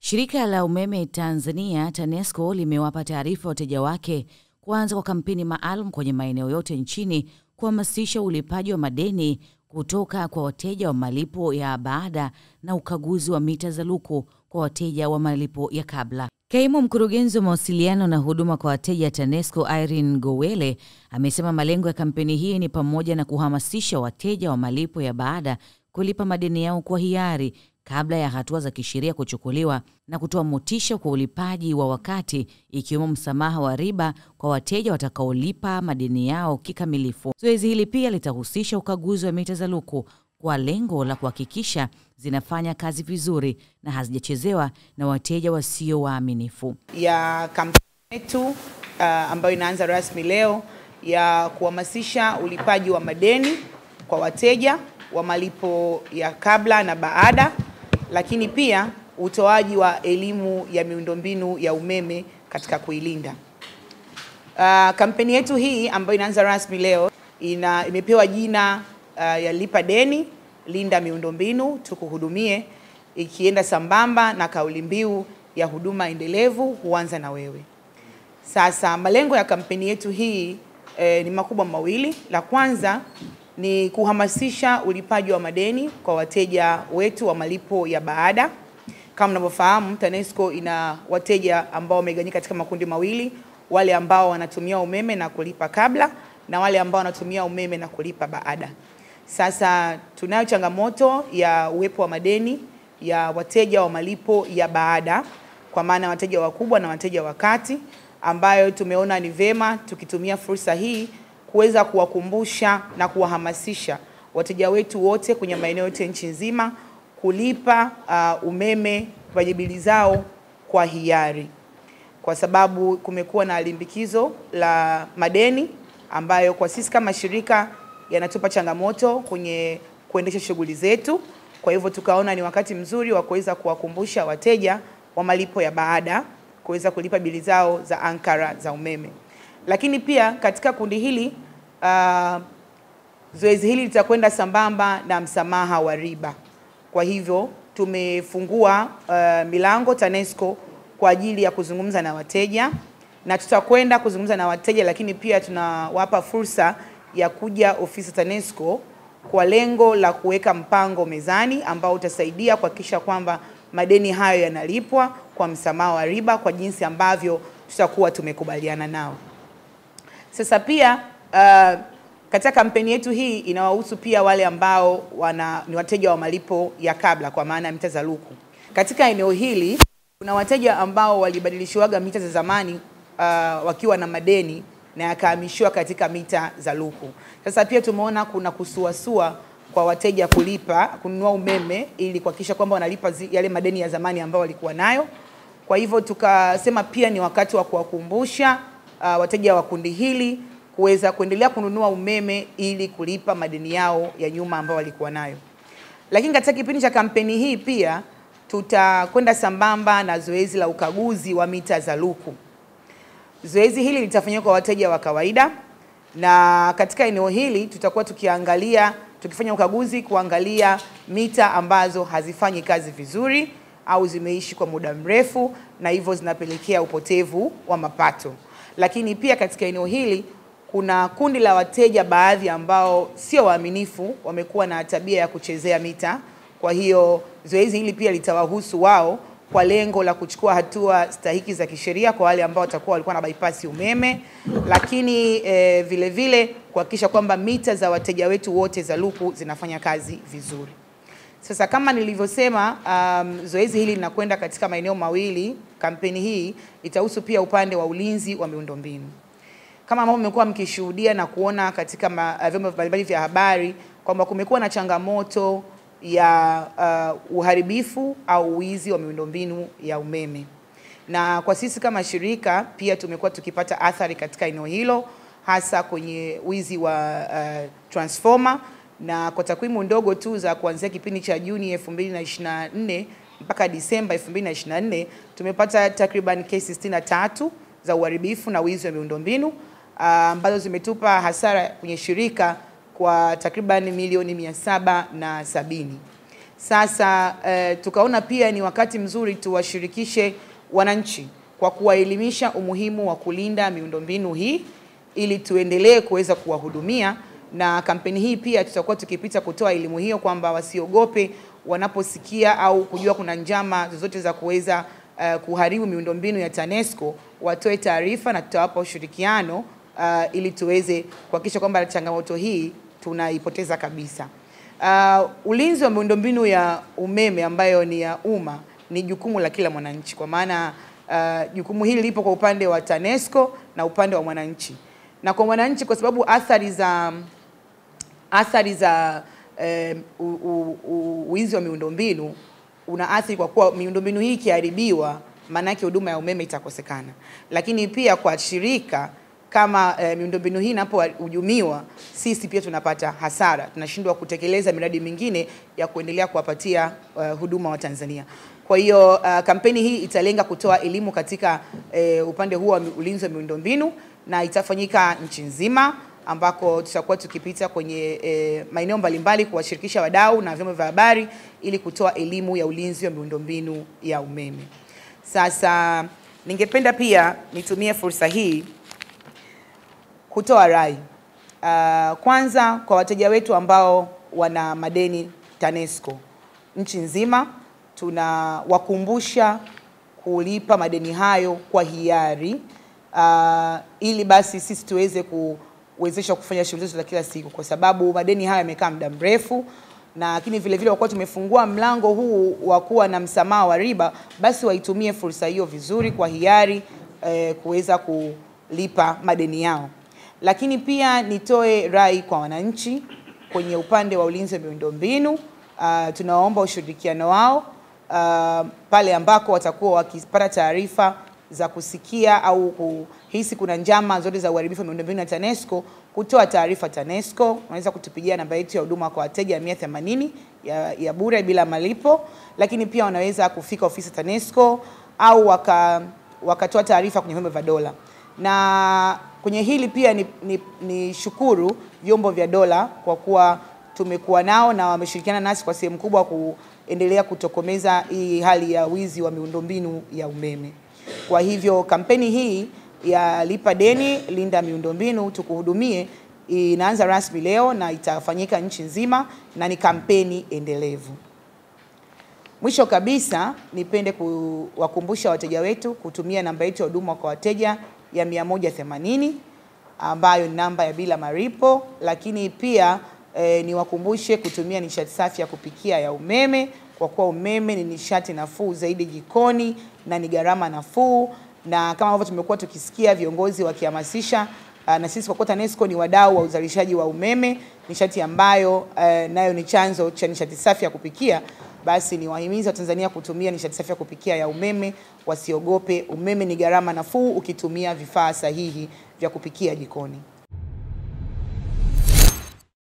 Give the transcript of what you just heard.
Shirika la umeme Tanzania TANESCO limewapa taarifa wateja wake kuanza kwa kampeni maalum kwenye maeneo yote nchini kuhamasisha ulipaji wa madeni kutoka kwa wateja wa malipo ya baada na ukaguzi wa mita za luku kwa wateja wa malipo ya kabla. Kaimu mkurugenzi wa mawasiliano na huduma kwa wateja TANESCO Irene Gowele amesema malengo ya kampeni hii ni pamoja na kuhamasisha wateja wa malipo ya baada kulipa madeni yao kwa hiari kabla ya hatua za kisheria kuchukuliwa na kutoa motisha kwa ulipaji wa wakati, ikiwemo msamaha wa riba kwa wateja watakaolipa madeni yao kikamilifu. Zoezi hili pia litahusisha ukaguzi wa mita za luku kwa lengo la kuhakikisha zinafanya kazi vizuri na hazijachezewa na wateja wasio waaminifu. Ya kampeni yetu ambayo inaanza rasmi leo ya kuhamasisha ulipaji wa madeni kwa wateja wa malipo ya kabla na baada, lakini pia utoaji wa elimu ya miundombinu ya umeme katika kuilinda. Kampeni yetu hii ambayo inaanza rasmi leo imepewa jina ya lipa deni, linda miundombinu, tukuhudumie, ikienda sambamba na kauli mbiu ya huduma endelevu huanza na wewe. Sasa malengo ya kampeni yetu hii ni makubwa mawili. La kwanza ni kuhamasisha ulipaji wa madeni kwa wateja wetu wa malipo ya baada. Kama mnavyofahamu, TANESCO ina wateja ambao wamegawanyika katika makundi mawili, wale ambao wanatumia umeme na kulipa kabla na wale ambao wanatumia umeme na kulipa baada. Sasa tunayo changamoto ya uwepo wa madeni ya wateja wa malipo ya baada, kwa maana wateja wakubwa na wateja wa kati, ambayo tumeona ni vema tukitumia fursa hii kuweza kuwakumbusha na kuwahamasisha wateja wetu wote kwenye maeneo yote nchi nzima kulipa umeme kwenye bili zao kwa hiari, kwa sababu kumekuwa na limbikizo la madeni ambayo kwa sisi kama shirika yanatupa changamoto kwenye kuendesha shughuli zetu. Kwa hivyo tukaona ni wakati mzuri wa kuweza kuwakumbusha wateja wa malipo ya baada kuweza kulipa bili zao za ankara za umeme. Lakini pia katika kundi hili zoezi hili litakwenda sambamba na msamaha wa riba. Kwa hivyo tumefungua milango TANESCO kwa ajili ya kuzungumza na wateja, na tutakwenda kuzungumza na wateja, lakini pia tunawapa fursa ya kuja ofisi TANESCO kwa lengo la kuweka mpango mezani ambao utasaidia kuhakikisha kwamba madeni hayo yanalipwa kwa msamaha wa riba kwa jinsi ambavyo tutakuwa tumekubaliana nao. Sasa pia katika kampeni yetu hii inawahusu pia wale ambao ni wateja wa malipo ya kabla, kwa maana mita za luku. Katika eneo hili kuna wateja ambao walibadilishiwaga mita za zamani wakiwa na madeni na yakahamishiwa katika mita za luku. Sasa pia tumeona kuna kusuasua kwa wateja kununua umeme ili kuhakikisha kwamba wanalipa yale madeni ya zamani ambao walikuwa nayo. Kwa hivyo tukasema pia ni wakati wa kuwakumbusha wateja wa kundi hili kuweza kuendelea kununua umeme ili kulipa madeni yao ya nyuma ambao walikuwa nayo. Lakini katika kipindi cha kampeni hii pia tutakwenda sambamba na zoezi la ukaguzi wa mita za luku. Zoezi hili litafanywa kwa wateja wa kawaida, na katika eneo hili tutakuwa tukifanya ukaguzi kuangalia mita ambazo hazifanyi kazi vizuri au zimeishi kwa muda mrefu na hivyo zinapelekea upotevu wa mapato. Lakini pia katika eneo hili kuna kundi la wateja baadhi ambao sio waaminifu, wamekuwa na tabia ya kuchezea mita. Kwa hiyo zoezi hili pia litawahusu wao kwa lengo la kuchukua hatua stahiki za kisheria kwa wale ambao walikuwa na bypass umeme, lakini vile vile kuhakikisha kwamba mita za wateja wetu wote za luku zinafanya kazi vizuri. Sasa kama nilivyosema, zoezi hili linakwenda katika maeneo mawili. Kampeni hii itahusu pia upande wa ulinzi wa miundombinu. Kama ambavyo mmekuwa mkishuhudia na kuona katika vyombo mbalimbali vya habari kwamba kumekuwa na changamoto ya uharibifu au wizi wa miundombinu ya umeme. Na kwa sisi kama shirika pia tumekuwa tukipata athari katika eneo hilo, hasa kwenye wizi wa transformer, na kwa takwimu ndogo tu za kuanzia kipindi cha Juni 2024 mpaka Disemba 2024 tumepata takriban kesi 63 za uharibifu na wizi wa miundombinu ambazo zimetupa hasara kwenye shirika kwa takriban milioni 770. Sasa tukaona pia ni wakati mzuri tuwashirikishe wananchi kwa kuwaelimisha umuhimu wa kulinda miundombinu hii ili tuendelee kuweza kuwahudumia. Na kampeni hii pia tutakuwa tukipita kutoa elimu hiyo kwamba wasiogope wanaposikia au kujua kuna njama zozote za kuweza kuharibu miundombinu ya TANESCO, watoe taarifa na tutawapa ushirikiano ili tuweze kuhakikisha kwamba changamoto hii tunaipoteza kabisa. Ulinzi wa miundombinu ya umeme ambayo ni ya umma ni jukumu la kila mwananchi, kwa maana jukumu hili lipo kwa upande wa TANESCO na upande wa mwananchi. Na kwa mwananchi, kwa sababu athari za uwizi wa miundombinu unaathiri, kwa kuwa miundombinu hii ikiharibiwa maana yake huduma ya umeme itakosekana. Lakini pia kwa shirika, kama miundombinu hii inapohujumiwa, sisi pia tunapata hasara, tunashindwa kutekeleza miradi mingine ya kuendelea kuwapatia huduma wa Tanzania. Kwa hiyo kampeni hii italenga kutoa elimu katika upande huo wa ulinzi wa miundombinu, na itafanyika nchi nzima, ambako tutakuwa tukipita kwenye maeneo mbalimbali kuwashirikisha wadau na vyombo vya habari ili kutoa elimu ya ulinzi wa miundombinu ya umeme. Sasa ningependa pia nitumie fursa hii kutoa rai. Kwanza kwa wateja wetu ambao wana madeni TANESCO nchi nzima, tunawakumbusha kulipa madeni hayo kwa hiari ili basi sisi tuweze kuwezesha kufanya shughuli zetu za kila siku, kwa sababu madeni haya yamekaa muda mrefu. Na lakini vile vile wakati tumefungua mlango huu wa kuwa na msamaha wa riba, basi waitumie fursa hiyo vizuri kwa hiari kuweza kulipa madeni yao. Lakini pia nitoe rai kwa wananchi kwenye upande wa ulinzi wa miundombinu. Tunaomba ushirikiano wao pale ambako watakuwa wakipata taarifa za kusikia au kuhisi kuna njama zote za uharibifu wa miundombinu ya TANESCO, kutoa taarifa TANESCO. Unaweza kutupigia namba yetu ya huduma kwa wateja 180 ya bure bila malipo, lakini pia wanaweza kufika ofisi TANESCO au wakatoa taarifa kwenye vyombo vya dola. Na kwenye hili pia ni shukuru vyombo vya dola kwa kuwa tumekuwa nao na wameshirikiana nasi kwa sehemu kubwa kuendelea kutokomeza hii hali ya wizi wa miundombinu ya umeme. Kwa hivyo kampeni hii ya lipa deni, linda miundombinu, tukuhudumie, inaanza rasmi leo na itafanyika nchi nzima na ni kampeni endelevu. Mwisho kabisa, nipende kuwakumbusha wateja wetu kutumia namba yetu ya huduma kwa wateja ya 180 ambayo ni namba ya bila malipo. Lakini pia niwakumbushe kutumia nishati safi ya kupikia ya umeme, kwa kuwa umeme ni nishati nafuu zaidi jikoni na ni gharama nafuu. Na kama ambavyo tumekuwa tukisikia viongozi wakihamasisha, na sisi kwa kuwa TANESCO ni wadau wa uzalishaji wa umeme, nishati ambayo nayo ni chanzo cha nishati safi ya kupikia, basi ni wahimiza Tanzania kutumia nishati safi ya kupikia ya umeme. Wasiogope, umeme ni gharama nafuu ukitumia vifaa sahihi vya kupikia jikoni.